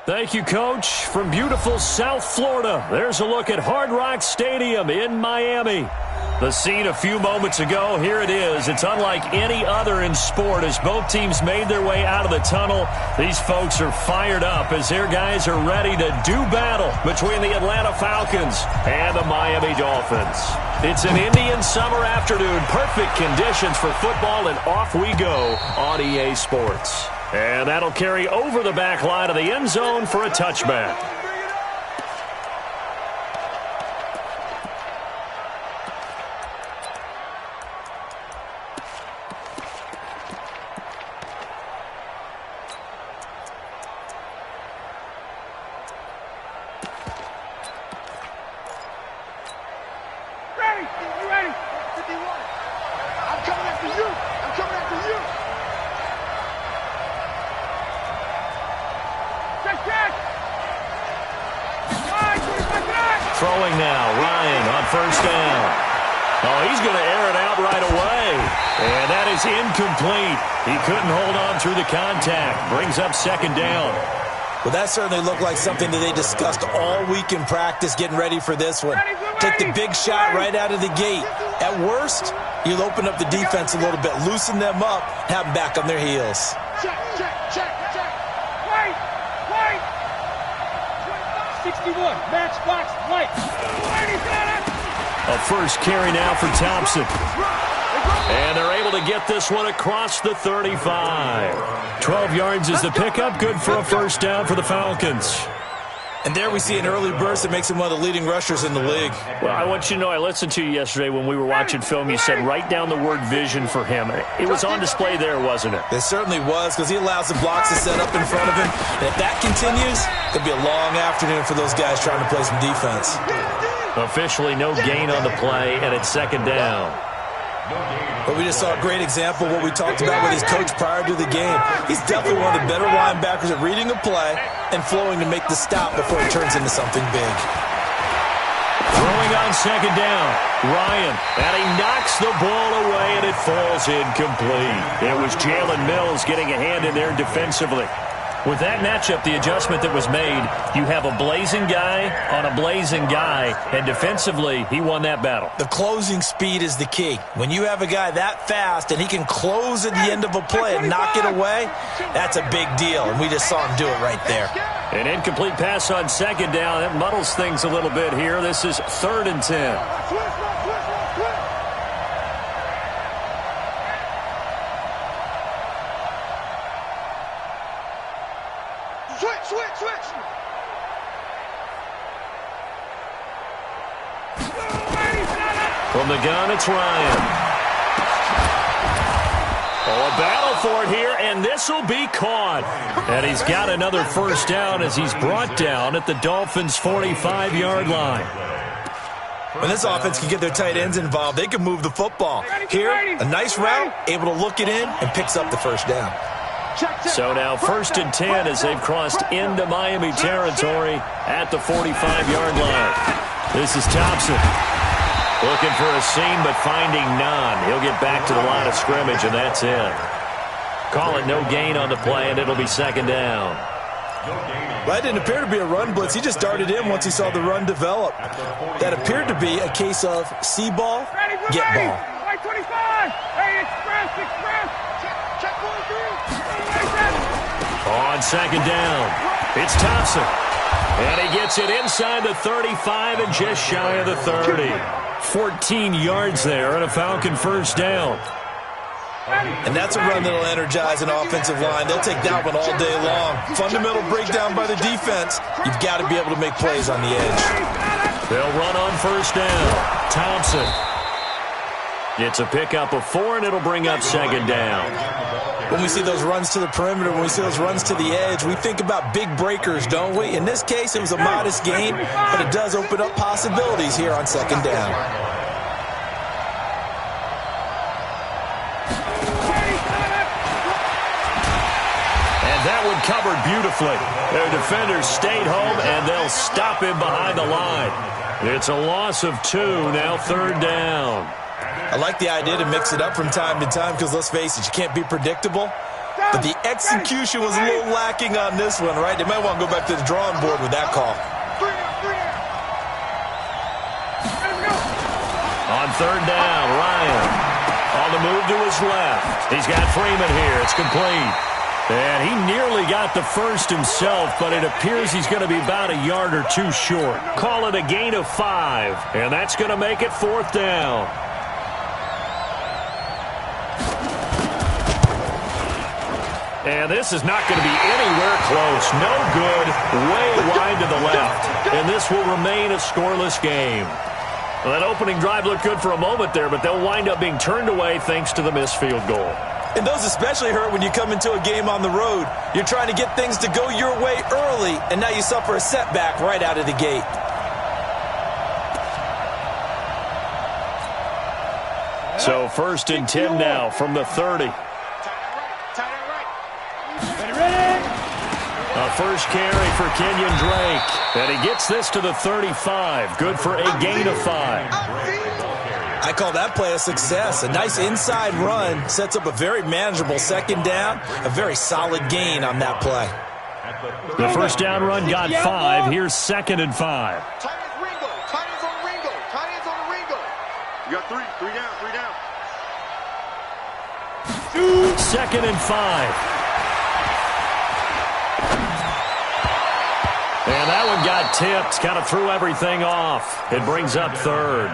Thank you, Coach. From beautiful South Florida, there's a look at Hard Rock Stadium in Miami. The scene a few moments ago, here it is. It's unlike any other in sport as both teams made their way out of the tunnel. These folks are fired up as their guys are ready to do battle between the Atlanta Falcons and the Miami Dolphins. It's an Indian summer afternoon, perfect conditions for football, and off we go on EA Sports. And that'll carry over the back line of the end zone for a touchback. Throwing now, Ryan on first down. Oh, he's going to air it out right away. And that is incomplete. He couldn't hold on through the contact. Brings up second down. Well, that certainly looked like something that they discussed all week in practice getting ready for this one. Take the big shot right out of the gate. At worst, you'll open up the defense a little bit, loosen them up, have them back on their heels. Check. Wait. 61, matchbox, white. A first carry now for Thompson. And they're able to get this one across the 35. 12 yards is the pickup. Good for a first down for the Falcons. And there we see an early burst that makes him one of the leading rushers in the league. Well, I want you to know, I listened to you yesterday when we were watching film. You said write down the word vision for him. It was on display there, wasn't it? It certainly was, because he allows the blocks to set up in front of him. And if that continues, it'll be a long afternoon for those guys trying to play some defense. Officially no gain on the play, and it's second down. But we just saw a great example of what we talked about with his coach prior to the game. He's definitely one of the better linebackers at reading a play and flowing to make the stop before it turns into something big. Throwing on second down, Ryan, and he knocks the ball away, and it falls incomplete. It was Jalen Mills getting a hand in there defensively. With that matchup, the adjustment that was made, you have a blazing guy on a blazing guy, and defensively, he won that battle. The closing speed is the key. When you have a guy that fast and he can close at the end of a play and knock it away, that's a big deal, and we just saw him do it right there. An incomplete pass on second down. That muddles things a little bit here. This is 3rd and 10. Switch. From the gun, it's Ryan. Oh, a battle for it here, and this will be caught. And he's got another first down as he's brought down at the Dolphins' 45-yard line. When this offense can get their tight ends involved, they can move the football. Here, a nice route, able to look it in, and picks up the first down. So now 1st and 10 as they've crossed into Miami territory at the 45-yard line. This is Thompson. Looking for a seam, but finding none. He'll get back to the line of scrimmage, and that's it. Call it no gain on the play, and it'll be second down. Well, that didn't appear to be a run blitz. He just darted in once he saw the run develop. That appeared to be a case of see ball, get ball. White 25. Hey, express. Check 1-3. On second down, it's Thompson. And he gets it inside the 35 and just shy of the 30. 14 yards there and a Falcon first down. And that's a run that will energize an offensive line. They'll take that one all day long. Fundamental breakdown by the defense. You've got to be able to make plays on the edge. They'll run on first down. Thompson. It's a pickup of 4, and it'll bring up second down. When we see those runs to the perimeter, when we see those runs to the edge, we think about big breakers, don't we? In this case, it was a modest gain, but it does open up possibilities here on second down. And that one covered beautifully. Their defenders stayed home, and they'll stop him behind the line. It's a loss of 2, now 3rd down. I like the idea to mix it up from time to time because, let's face it, you can't be predictable. But the execution was a little lacking on this one, right? They might want to go back to the drawing board with that call. On third down, Ryan on the move to his left. He's got Freeman here. It's complete. And he nearly got the first himself, but it appears he's going to be about a yard or two short. Call it a gain of 5, and that's going to make it 4th down. And this is not going to be anywhere close. No good. Way wide to the left. And this will remain a scoreless game. Well, that opening drive looked good for a moment there, but they'll wind up being turned away thanks to the missed field goal. And those especially hurt when you come into a game on the road. You're trying to get things to go your way early, and now you suffer a setback right out of the gate. So 1st and 10 now from the 30. A first carry for Kenyon Drake. And he gets this to the 35. Good for a gain of 5. I call that play a success. A nice inside run sets up a very manageable 2nd down. A very solid gain on that play. The first down run got 5. Here's 2nd and 5. Tight ends Ringo. Tight ends on Ringo. Tight ends on Ringo. You got 3 down, 3 down. 2nd and 5. And that one got tipped, kind of threw everything off. It brings up 3rd.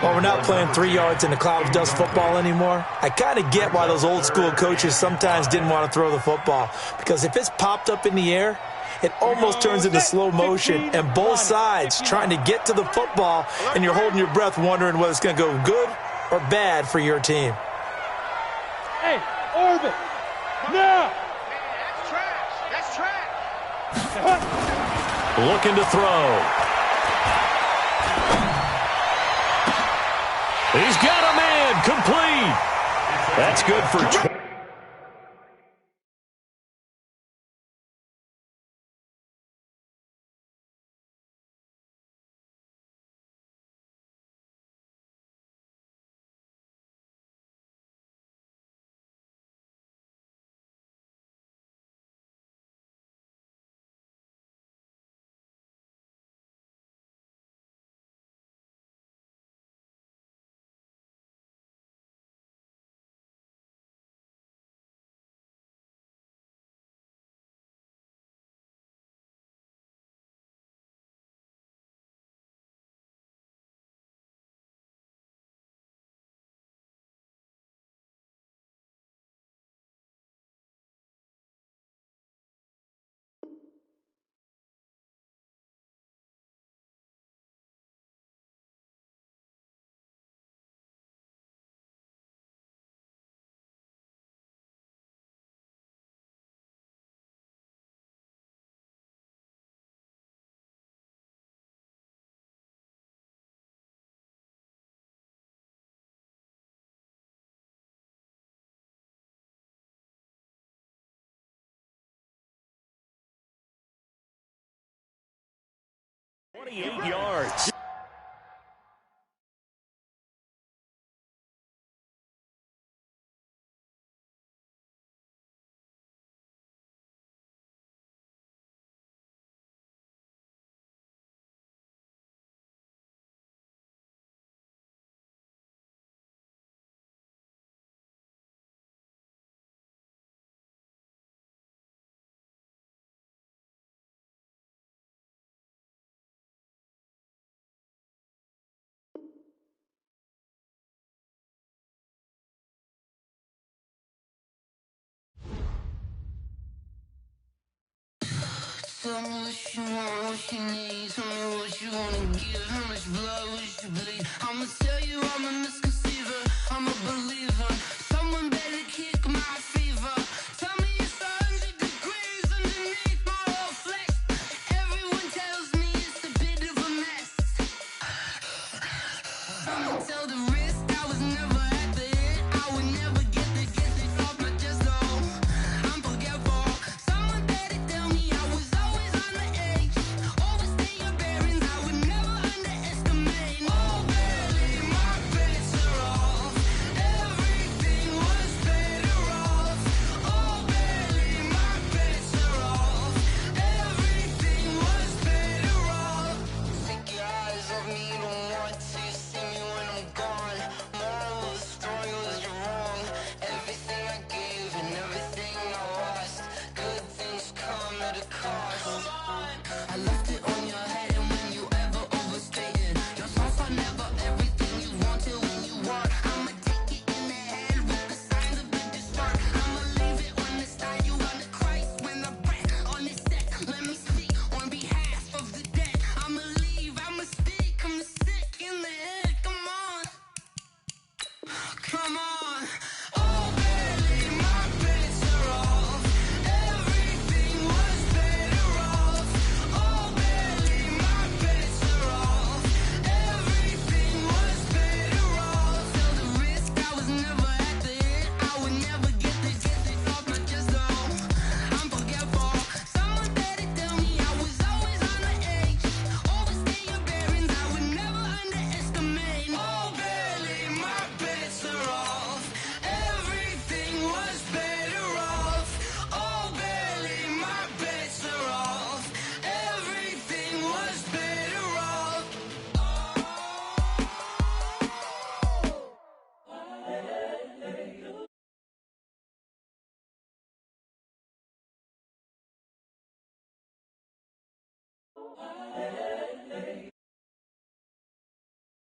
Well, we're not playing 3 yards in the cloud of dust football anymore. I kind of get why those old school coaches sometimes didn't want to throw the football. Because if it's popped up in the air, it almost turns into slow motion. And both sides trying to get to the football, and you're holding your breath wondering whether it's going to go good or bad for your team. Hey, orbit. Now. That's trash. That's trash. Looking to throw. He's got a man. Complete. That's good for 20. Yards. Tell me what you want, what you need. Tell me what you wanna give. How much blood would you bleed? I'ma tell you I'm a misconceiver. I'm a believer.